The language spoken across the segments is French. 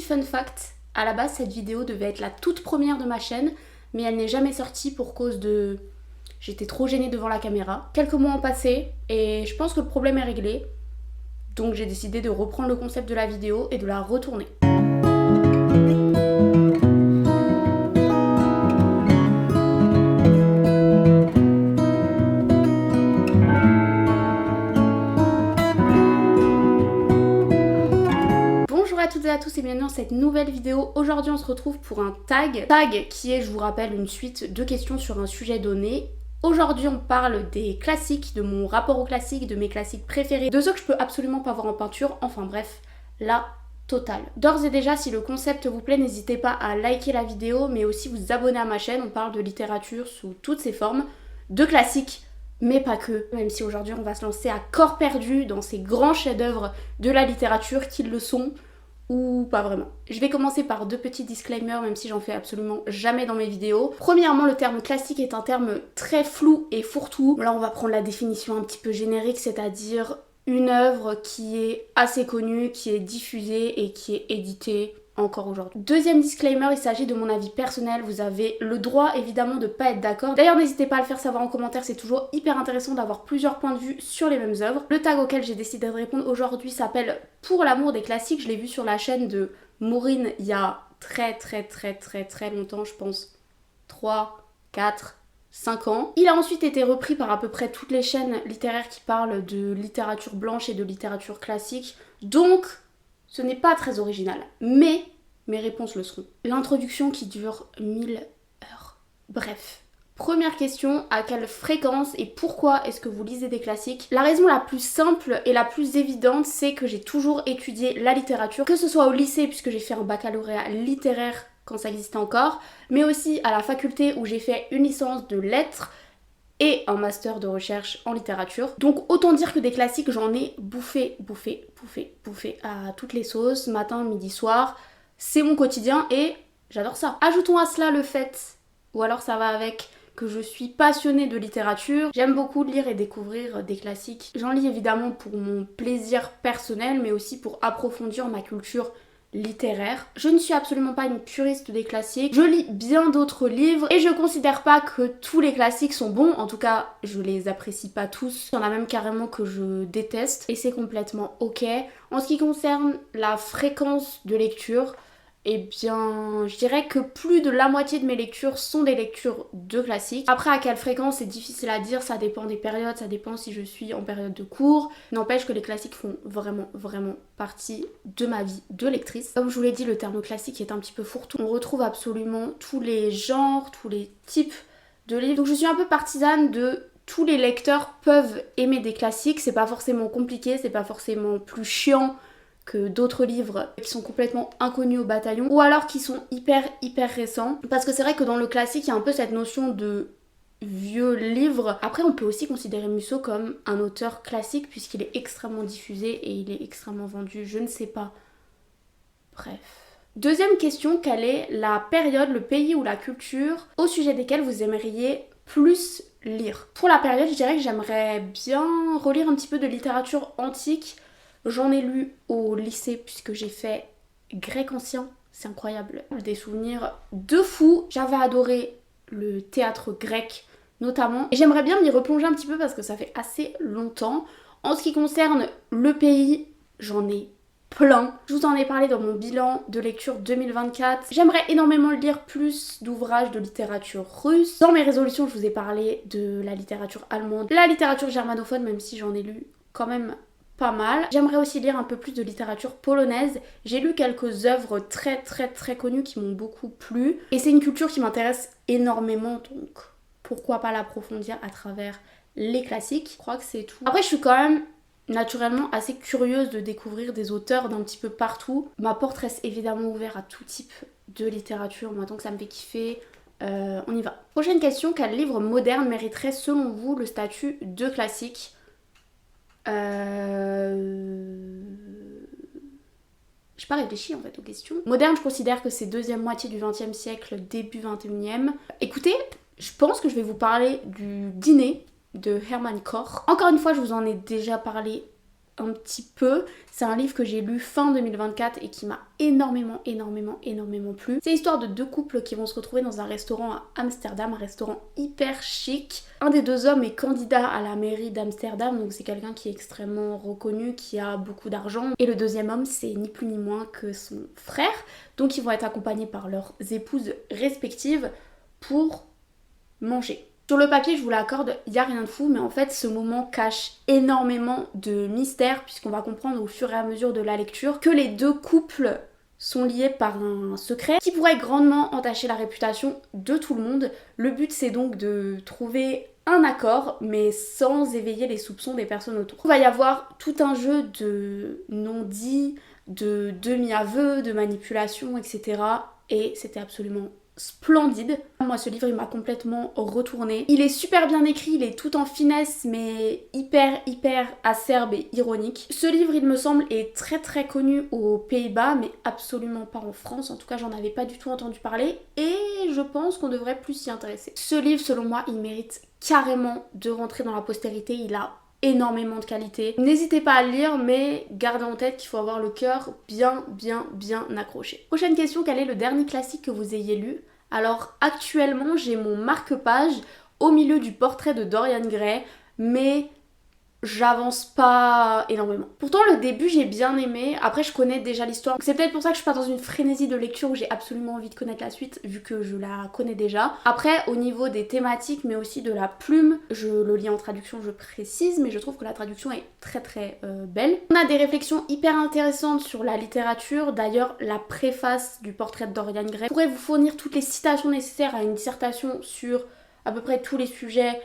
fun fact, à la base cette vidéo devait être la toute première de ma chaîne, mais elle n'est jamais sortie pour cause de... J'étais trop gênée devant la caméra. Quelques mois ont passé et je pense que le problème est réglé. Donc j'ai décidé de reprendre le concept de la vidéo et de la retourner. Bonjour à toutes et à tous et bienvenue dans cette nouvelle vidéo. Aujourd'hui on se retrouve pour un tag. Tag qui est, je vous rappelle, une suite de questions sur un sujet donné. Aujourd'hui on parle des classiques, de mon rapport aux classiques, de mes classiques préférés, de ceux que je peux absolument pas voir en peinture, enfin bref, la totale. D'ores et déjà, si le concept vous plaît, n'hésitez pas à liker la vidéo, mais aussi vous abonner à ma chaîne. On parle de littérature sous toutes ses formes, de classiques, mais pas que. Même si aujourd'hui on va se lancer à corps perdu dans ces grands chefs-d'œuvre de la littérature qui le sont, ou pas vraiment. Je vais commencer par deux petits disclaimers, même si j'en fais absolument jamais dans mes vidéos. Premièrement, le terme classique est un terme très flou et fourre-tout. Là, on va prendre la définition un petit peu générique, c'est-à-dire une œuvre qui est assez connue, qui est diffusée et qui est éditée encore aujourd'hui. Deuxième disclaimer, il s'agit de mon avis personnel, vous avez le droit évidemment de pas être d'accord. D'ailleurs n'hésitez pas à le faire savoir en commentaire, c'est toujours hyper intéressant d'avoir plusieurs points de vue sur les mêmes œuvres. Le tag auquel j'ai décidé de répondre aujourd'hui s'appelle Pour l'amour des classiques, je l'ai vu sur la chaîne de Maureen il y a très longtemps, je pense 3, 4, 5 ans. Il a ensuite été repris par à peu près toutes les chaînes littéraires qui parlent de littérature blanche et de littérature classique, donc ce n'est pas très original, mais mes réponses le seront. L'introduction qui dure 1000 heures. Bref. Première question, à quelle fréquence et pourquoi est-ce que vous lisez des classiques? La raison la plus simple et la plus évidente, c'est que j'ai toujours étudié la littérature, que ce soit au lycée puisque j'ai fait un baccalauréat littéraire quand ça existait encore, mais aussi à la faculté où j'ai fait une licence de lettres et un master de recherche en littérature. Donc autant dire que des classiques, j'en ai bouffé à toutes les sauces, matin, midi, soir. C'est mon quotidien et j'adore ça. Ajoutons à cela le fait, ou alors ça va avec, que je suis passionnée de littérature. J'aime beaucoup lire et découvrir des classiques. J'en lis évidemment pour mon plaisir personnel, mais aussi pour approfondir ma culture littéraire. Je ne suis absolument pas une puriste des classiques. Je lis bien d'autres livres et je considère pas que tous les classiques sont bons. En tout cas, je les apprécie pas tous. Il y en a même carrément que je déteste et c'est complètement ok. En ce qui concerne la fréquence de lecture, eh bien, je dirais que plus de la moitié de mes lectures sont des lectures de classiques. Après, à quelle fréquence, c'est difficile à dire, ça dépend des périodes, ça dépend si je suis en période de cours. N'empêche que les classiques font vraiment partie de ma vie de lectrice. Comme je vous l'ai dit, le terme classique est un petit peu fourre-tout. On retrouve absolument tous les genres, tous les types de livres. Donc je suis un peu partisane de tous les lecteurs peuvent aimer des classiques. C'est pas forcément compliqué, c'est pas forcément plus chiant que d'autres livres qui sont complètement inconnus au bataillon ou alors qui sont hyper récents, parce que c'est vrai que dans le classique il y a un peu cette notion de vieux livre. Après on peut aussi considérer Musso comme un auteur classique puisqu'il est extrêmement diffusé et il est extrêmement vendu, je ne sais pas. Bref. Deuxième question, quelle est la période, le pays ou la culture au sujet desquels vous aimeriez plus lire? Pour la période, je dirais que j'aimerais bien relire un petit peu de littérature antique. J'en ai lu au lycée puisque j'ai fait grec ancien, c'est incroyable. Des souvenirs de fou. J'avais adoré le théâtre grec notamment. Et j'aimerais bien m'y replonger un petit peu parce que ça fait assez longtemps. En ce qui concerne le pays, j'en ai plein. Je vous en ai parlé dans mon bilan de lecture 2024. J'aimerais énormément lire plus d'ouvrages de littérature russe. Dans mes résolutions, je vous ai parlé de la littérature allemande, la littérature germanophone, même si j'en ai lu quand même pas mal. J'aimerais aussi lire un peu plus de littérature polonaise. J'ai lu quelques œuvres très connues qui m'ont beaucoup plu. Et c'est une culture qui m'intéresse énormément, donc pourquoi pas l'approfondir à travers les classiques. Je crois que c'est tout. Après, je suis quand même naturellement assez curieuse de découvrir des auteurs d'un petit peu partout. Ma porte reste évidemment ouverte à tout type de littérature. Moi, tant que ça me fait kiffer, on y va. Prochaine question, quel livre moderne mériterait selon vous le statut de classique? J'ai pas réfléchi en fait aux questions. Moderne, je considère que c'est deuxième moitié du XXe siècle, début XXIe. Écoutez, je pense que je vais vous parler du Dîner de Hermann Koch. Encore une fois, je vous en ai déjà parlé un petit peu. C'est un livre que j'ai lu fin 2024 et qui m'a énormément plu. C'est l'histoire de deux couples qui vont se retrouver dans un restaurant à Amsterdam, un restaurant hyper chic. Un des deux hommes est candidat à la mairie d'Amsterdam, donc c'est quelqu'un qui est extrêmement reconnu, qui a beaucoup d'argent. Et le deuxième homme, c'est ni plus ni moins que son frère. Donc ils vont être accompagnés par leurs épouses respectives pour manger. Sur le papier, je vous l'accorde, il n'y a rien de fou, mais en fait, ce moment cache énormément de mystère, puisqu'on va comprendre au fur et à mesure de la lecture que les deux couples sont liés par un secret qui pourrait grandement entacher la réputation de tout le monde. Le but, c'est donc de trouver un accord, mais sans éveiller les soupçons des personnes autour. Il va y avoir tout un jeu de non-dits, de demi-aveux, de manipulation, etc. Et c'était absolument splendide. Moi ce livre il m'a complètement retourné. Il est super bien écrit, il est tout en finesse mais hyper acerbe et ironique. Ce livre il me semble est très connu aux Pays-Bas mais absolument pas en France. En tout cas j'en avais pas du tout entendu parler et je pense qu'on devrait plus s'y intéresser. Ce livre selon moi il mérite carrément de rentrer dans la postérité. Il a énormément de qualité. N'hésitez pas à le lire, mais gardez en tête qu'il faut avoir le cœur bien accroché. Prochaine question, quel est le dernier classique que vous ayez lu? Alors actuellement j'ai mon marque-page au milieu du portrait de Dorian Gray, mais j'avance pas énormément. Pourtant le début j'ai bien aimé, après je connais déjà l'histoire. C'est peut-être pour ça que je suis pas dans une frénésie de lecture où j'ai absolument envie de connaître la suite vu que je la connais déjà. Après au niveau des thématiques mais aussi de la plume, je le lis en traduction je précise, mais je trouve que la traduction est très belle. On a des réflexions hyper intéressantes sur la littérature, d'ailleurs la préface du portrait de Dorian Gray pourrait vous fournir toutes les citations nécessaires à une dissertation sur à peu près tous les sujets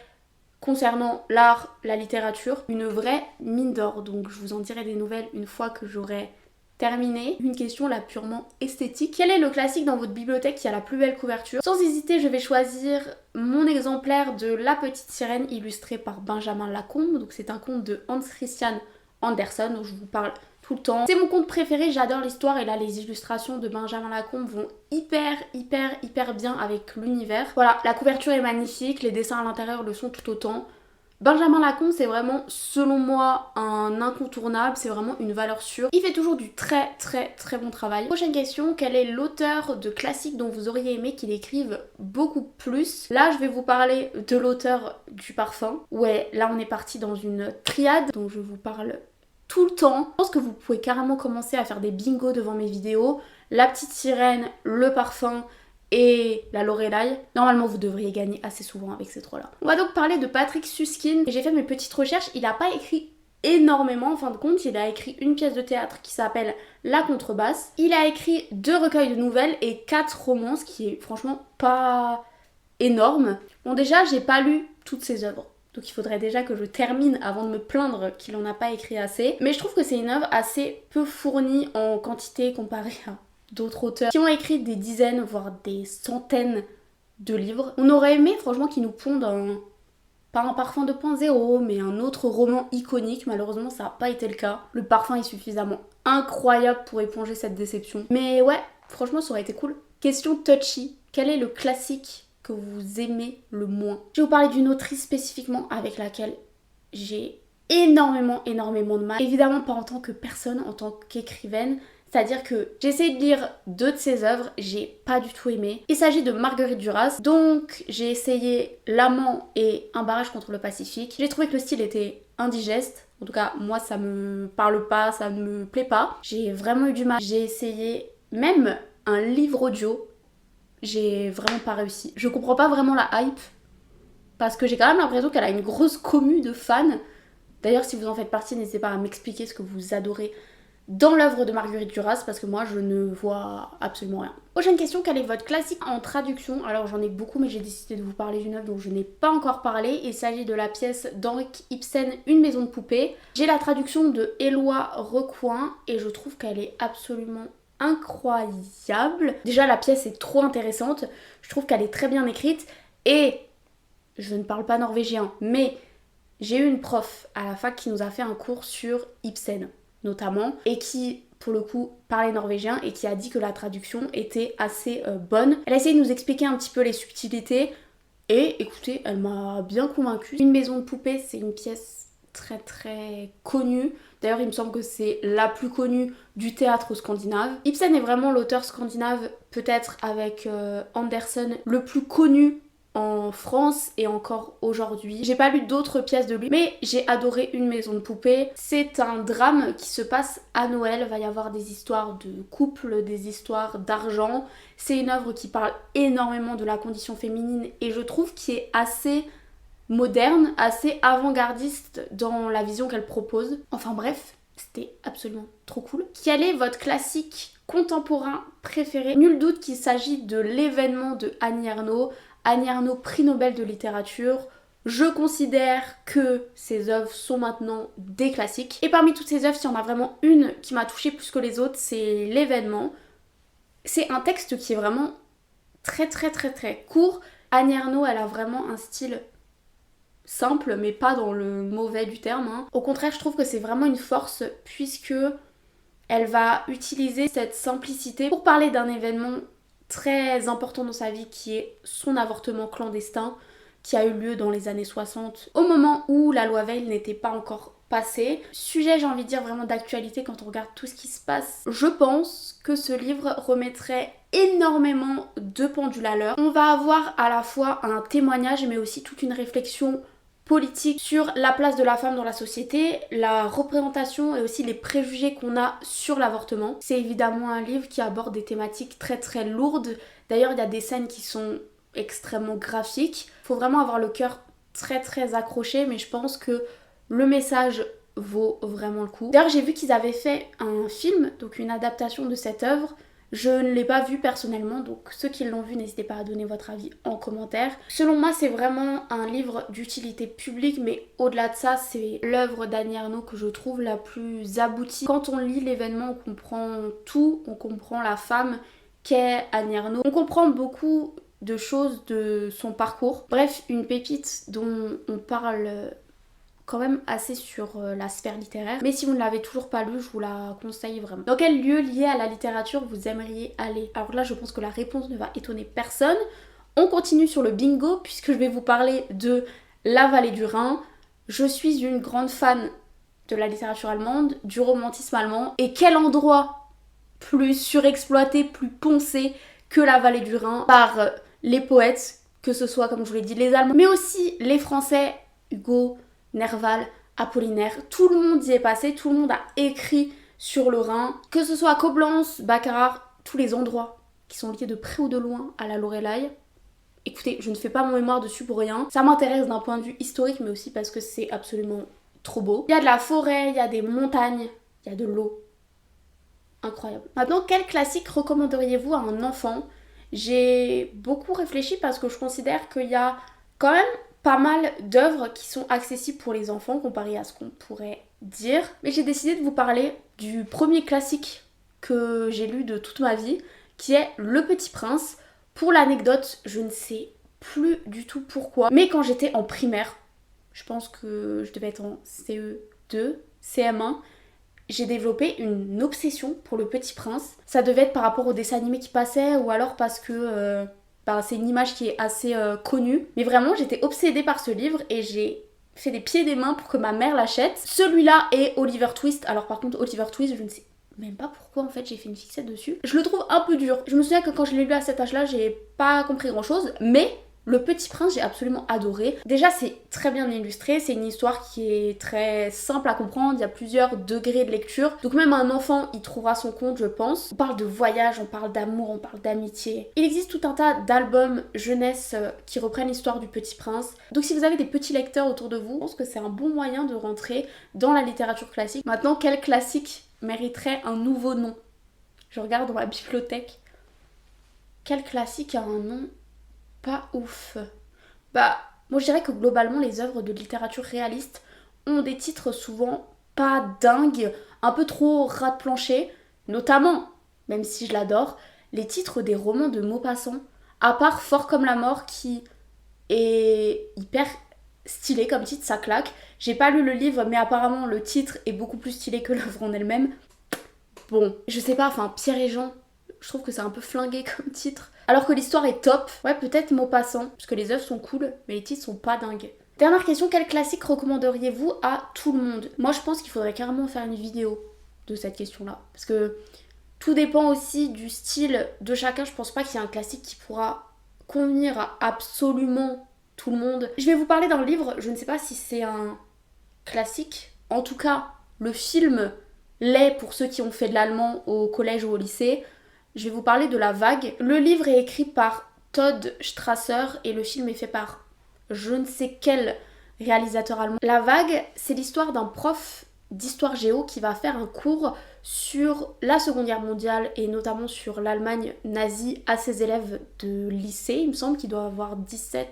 concernant l'art, la littérature, une vraie mine d'or. Donc je vous en dirai des nouvelles une fois que j'aurai terminé. Une question là purement esthétique. Quel est le classique dans votre bibliothèque qui a la plus belle couverture? Sans hésiter, je vais choisir mon exemplaire de La Petite Sirène illustré par Benjamin Lacombe. Donc c'est un conte de Hans Christian Andersen dont je vous parle tout le temps. C'est mon conte préféré, j'adore l'histoire et là les illustrations de Benjamin Lacombe vont hyper bien avec l'univers. Voilà, la couverture est magnifique, les dessins à l'intérieur le sont tout autant. Benjamin Lacombe c'est vraiment selon moi un incontournable, c'est vraiment une valeur sûre. Il fait toujours du très bon travail. Prochaine question, quel est l'auteur de classique dont vous auriez aimé qu'il écrive beaucoup plus? Là je vais vous parler de l'auteur du Parfum. Ouais, là on est parti dans une triade dont je vous parle tout le temps. Je pense que vous pouvez carrément commencer à faire des bingos devant mes vidéos. La Petite Sirène, Le Parfum et la Lorelai. Normalement vous devriez gagner assez souvent avec ces trois là. On va donc parler de Patrick Süskind. J'ai fait mes petites recherches, il n'a pas écrit énormément en fin de compte. Il a écrit une pièce de théâtre qui s'appelle La Contrebasse. Il a écrit 2 recueils de nouvelles et 4 romans, ce qui est franchement pas énorme. Bon déjà j'ai pas lu toutes ses œuvres. Donc il faudrait déjà que je termine avant de me plaindre qu'il en a pas écrit assez. Mais je trouve que c'est une œuvre assez peu fournie en quantité comparée à d'autres auteurs qui ont écrit des dizaines, voire des centaines de livres. On aurait aimé franchement qu'ils nous pondent pas un Parfum 2.0, mais un autre roman iconique. Malheureusement ça n'a pas été le cas. Le Parfum est suffisamment incroyable pour éponger cette déception. Mais ouais, franchement ça aurait été cool. Question touchy, quel est le classique que vous aimez le moins? Je vais vous parler d'une autrice spécifiquement avec laquelle j'ai énormément de mal. Évidemment pas en tant que personne, en tant qu'écrivaine. C'est-à-dire que j'ai essayé de lire 2 de ses œuvres, j'ai pas du tout aimé. Il s'agit de Marguerite Duras, donc j'ai essayé L'Amant et Un barrage contre le Pacifique. J'ai trouvé que le style était indigeste. En tout cas, moi ça me parle pas, ça ne me plaît pas. J'ai vraiment eu du mal. J'ai essayé même un livre audio. J'ai vraiment pas réussi. Je comprends pas vraiment la hype parce que j'ai quand même l'impression qu'elle a une grosse commu de fans. D'ailleurs, si vous en faites partie, n'hésitez pas à m'expliquer ce que vous adorez dans l'œuvre de Marguerite Duras parce que moi je ne vois absolument rien. Prochaine question, quel est votre classique en traduction? Alors j'en ai beaucoup mais j'ai décidé de vous parler d'une œuvre dont je n'ai pas encore parlé. Il s'agit de la pièce d'Henrik Ibsen, Une maison de poupée. J'ai la traduction de Éloi Recoin et je trouve qu'elle est absolument incroyable. Déjà la pièce est trop intéressante, je trouve qu'elle est très bien écrite et je ne parle pas norvégien mais j'ai eu une prof à la fac qui nous a fait un cours sur Ibsen notamment et qui pour le coup parlait norvégien et qui a dit que la traduction était assez bonne. Elle a essayé de nous expliquer un petit peu les subtilités et écoutez, elle m'a bien convaincue. Une maison de poupée, c'est une pièce très très connue. D'ailleurs, il me semble que c'est la plus connue du théâtre scandinave. Ibsen est vraiment l'auteur scandinave, peut-être avec Andersen, le plus connu en France et encore aujourd'hui. J'ai pas lu d'autres pièces de lui, mais j'ai adoré Une maison de poupée. C'est un drame qui se passe à Noël. Il va y avoir des histoires de couple, des histoires d'argent. C'est une œuvre qui parle énormément de la condition féminine et je trouve qu'il est assez moderne, assez avant-gardiste dans la vision qu'elle propose. Enfin bref, c'était absolument trop cool. Quel est votre classique contemporain préféré? Nul doute qu'il s'agit de L'événement de Annie Ernaux. Annie Ernaux, prix Nobel de littérature. Je considère que ses œuvres sont maintenant des classiques. Et parmi toutes ces œuvres, s'il y en a vraiment une qui m'a touchée plus que les autres, c'est L'événement. C'est un texte qui est vraiment très très très très court. Annie Ernaux, elle a vraiment un style simple, mais pas dans le mauvais du terme. Au contraire, je trouve que c'est vraiment une force puisque elle va utiliser cette simplicité pour parler d'un événement très important dans sa vie qui est son avortement clandestin qui a eu lieu dans les années 60 au moment où la loi Veil n'était pas encore passée. Sujet, j'ai envie de dire, vraiment d'actualité quand on regarde tout ce qui se passe. Je pense que ce livre remettrait énormément de pendules à l'heure. On va avoir à la fois un témoignage mais aussi toute une réflexion politique sur la place de la femme dans la société, la représentation et aussi les préjugés qu'on a sur l'avortement. C'est évidemment un livre qui aborde des thématiques très très lourdes. D'ailleurs, il y a des scènes qui sont extrêmement graphiques. Faut vraiment avoir le cœur très très accroché, mais je pense que le message vaut vraiment le coup. D'ailleurs, j'ai vu qu'ils avaient fait un film, donc une adaptation de cette œuvre. Je ne l'ai pas vu personnellement, donc ceux qui l'ont vu, n'hésitez pas à donner votre avis en commentaire. Selon moi, c'est vraiment un livre d'utilité publique, mais au-delà de ça, c'est l'œuvre d'Annie Ernaux que je trouve la plus aboutie. Quand on lit L'événement, on comprend tout, on comprend la femme qu'est Annie Ernaux, on comprend beaucoup de choses de son parcours. Bref, une pépite dont on parle quand même assez sur la sphère littéraire. Mais si vous ne l'avez toujours pas lu, je vous la conseille vraiment. Dans quel lieu lié à la littérature vous aimeriez aller? Alors là, je pense que la réponse ne va étonner personne. On continue sur le bingo puisque je vais vous parler de La Vallée du Rhin. Je suis une grande fan de la littérature allemande, du romantisme allemand. Et quel endroit plus surexploité, plus poncé que la Vallée du Rhin par les poètes, que ce soit, comme je vous l'ai dit, les Allemands, mais aussi les Français, Hugo, Nerval, Apollinaire, tout le monde y est passé, tout le monde a écrit sur le Rhin, que ce soit Coblence, Baccarat, tous les endroits qui sont liés de près ou de loin à la Loreley. Écoutez, je ne fais pas mon mémoire dessus pour rien, ça m'intéresse d'un point de vue historique mais aussi parce que c'est absolument trop beau. Il y a de la forêt, il y a des montagnes, il y a de l'eau. Incroyable. Maintenant, quel classique recommanderiez-vous à un enfant? J'ai beaucoup réfléchi parce que je considère qu'il y a quand même pas mal d'œuvres qui sont accessibles pour les enfants comparé à ce qu'on pourrait dire. Mais j'ai décidé de vous parler du premier classique que j'ai lu de toute ma vie, qui est Le Petit Prince. Pour l'anecdote, je ne sais plus du tout pourquoi, mais quand j'étais en primaire, je pense que je devais être en CE2, CM1, j'ai développé une obsession pour Le Petit Prince. Ça devait être par rapport au dessin animé qui passait ou alors parce que c'est une image qui est assez connue. Mais vraiment, j'étais obsédée par ce livre et j'ai fait des pieds et des mains pour que ma mère l'achète. Celui-là est Oliver Twist. Alors par contre, Oliver Twist, je ne sais même pas pourquoi en fait j'ai fait une fixette dessus. Je le trouve un peu dur. Je me souviens que quand je l'ai lu à cet âge-là, j'ai pas compris grand-chose. Mais Le Petit Prince, j'ai absolument adoré. Déjà, c'est très bien illustré. C'est une histoire qui est très simple à comprendre. Il y a plusieurs degrés de lecture. Donc même un enfant, il trouvera son compte, je pense. On parle de voyage, on parle d'amour, on parle d'amitié. Il existe tout un tas d'albums jeunesse qui reprennent l'histoire du Petit Prince. Donc si vous avez des petits lecteurs autour de vous, je pense que c'est un bon moyen de rentrer dans la littérature classique. Maintenant, quel classique mériterait un nouveau nom? Je regarde dans ma bibliothèque. Quel classique a un nom pas ouf? Moi je dirais que globalement les œuvres de littérature réaliste ont des titres souvent pas dingues, un peu trop ras de plancher, notamment, même si je l'adore, les titres des romans de Maupassant, à part Fort comme la mort qui est hyper stylé comme titre, ça claque. J'ai pas lu le livre mais apparemment le titre est beaucoup plus stylé que l'œuvre en elle-même. Bon, je sais pas, enfin Pierre et Jean, je trouve que c'est un peu flingué comme titre. Alors que l'histoire est top. Ouais, peut-être Maupassant, parce que les œuvres sont cool, mais les titres sont pas dingues. Dernière question, quel classique recommanderiez-vous à tout le monde? Moi je pense qu'il faudrait carrément faire une vidéo de cette question-là. Parce que tout dépend aussi du style de chacun. Je pense pas qu'il y ait un classique qui pourra convenir à absolument tout le monde. Je vais vous parler d'un livre, je ne sais pas si c'est un classique. En tout cas, le film l'est pour ceux qui ont fait de l'allemand au collège ou au lycée. Je vais vous parler de La Vague. Le livre est écrit par Todd Strasser et le film est fait par je ne sais quel réalisateur allemand. La Vague, c'est l'histoire d'un prof d'histoire géo qui va faire un cours sur la Seconde Guerre mondiale et notamment sur l'Allemagne nazie à ses élèves de lycée, il me semble qu'il doit avoir 17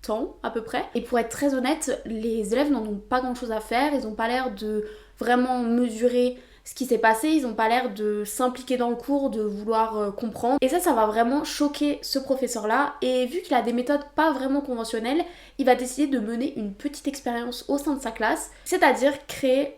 ans à peu près. Et pour être très honnête, les élèves n'en ont pas grand chose à faire, ils n'ont pas l'air de vraiment mesurer ce qui s'est passé, ils n'ont pas l'air de s'impliquer dans le cours, de vouloir comprendre. Et ça va vraiment choquer ce professeur-là. Et vu qu'il a des méthodes pas vraiment conventionnelles, il va décider de mener une petite expérience au sein de sa classe, c'est-à-dire créer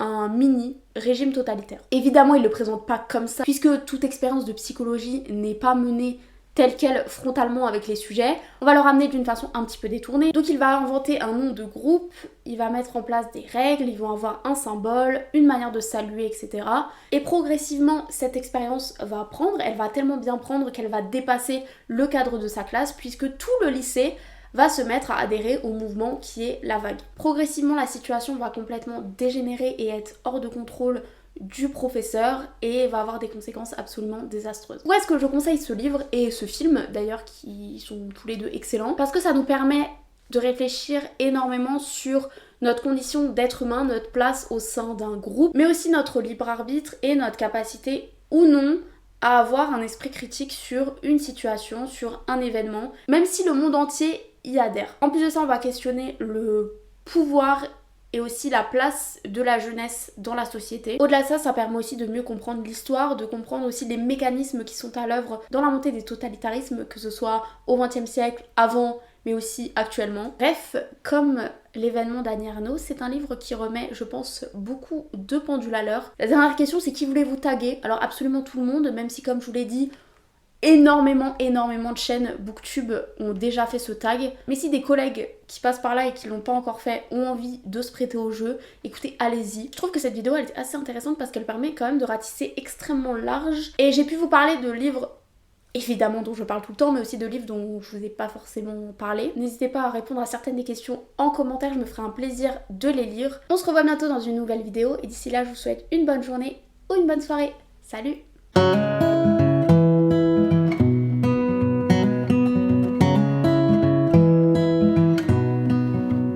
un mini régime totalitaire. Évidemment, il le présente pas comme ça, puisque toute expérience de psychologie n'est pas menée telle quelle frontalement avec les sujets. On va le ramener d'une façon un petit peu détournée. Donc il va inventer un nom de groupe, il va mettre en place des règles, ils vont avoir un symbole, une manière de saluer, etc. Et progressivement, cette expérience va prendre, elle va tellement bien prendre qu'elle va dépasser le cadre de sa classe, puisque tout le lycée va se mettre à adhérer au mouvement qui est La Vague. Progressivement, la situation va complètement dégénérer et être hors de contrôle du professeur et va avoir des conséquences absolument désastreuses. Pourquoi est-ce que je conseille ce livre et ce film d'ailleurs qui sont tous les deux excellents? Parce que ça nous permet de réfléchir énormément sur notre condition d'être humain, notre place au sein d'un groupe, mais aussi notre libre arbitre et notre capacité ou non à avoir un esprit critique sur une situation, sur un événement, même si le monde entier y adhère. En plus de ça, on va questionner le pouvoir et aussi la place de la jeunesse dans la société. Au-delà de ça, ça permet aussi de mieux comprendre l'histoire, de comprendre aussi les mécanismes qui sont à l'œuvre dans la montée des totalitarismes, que ce soit au XXe siècle, avant, mais aussi actuellement. Bref, comme l'événement d'Annie Ernaux, c'est un livre qui remet, je pense, beaucoup de pendules à l'heure. La dernière question, c'est qui voulez-vous taguer? Alors absolument tout le monde, même si comme je vous l'ai dit, énormément de chaînes Booktube ont déjà fait ce tag. Mais si des collègues qui passent par là et qui l'ont pas encore fait ont envie de se prêter au jeu, écoutez, allez-y. Je trouve que cette vidéo elle est assez intéressante parce qu'elle permet quand même de ratisser extrêmement large. Et j'ai pu vous parler de livres évidemment dont je parle tout le temps, mais aussi de livres dont je vous ai pas forcément parlé. N'hésitez pas à répondre à certaines des questions en commentaire, je me ferai un plaisir de les lire. On se revoit bientôt dans une nouvelle vidéo et d'ici là je vous souhaite une bonne journée ou une bonne soirée. Salut!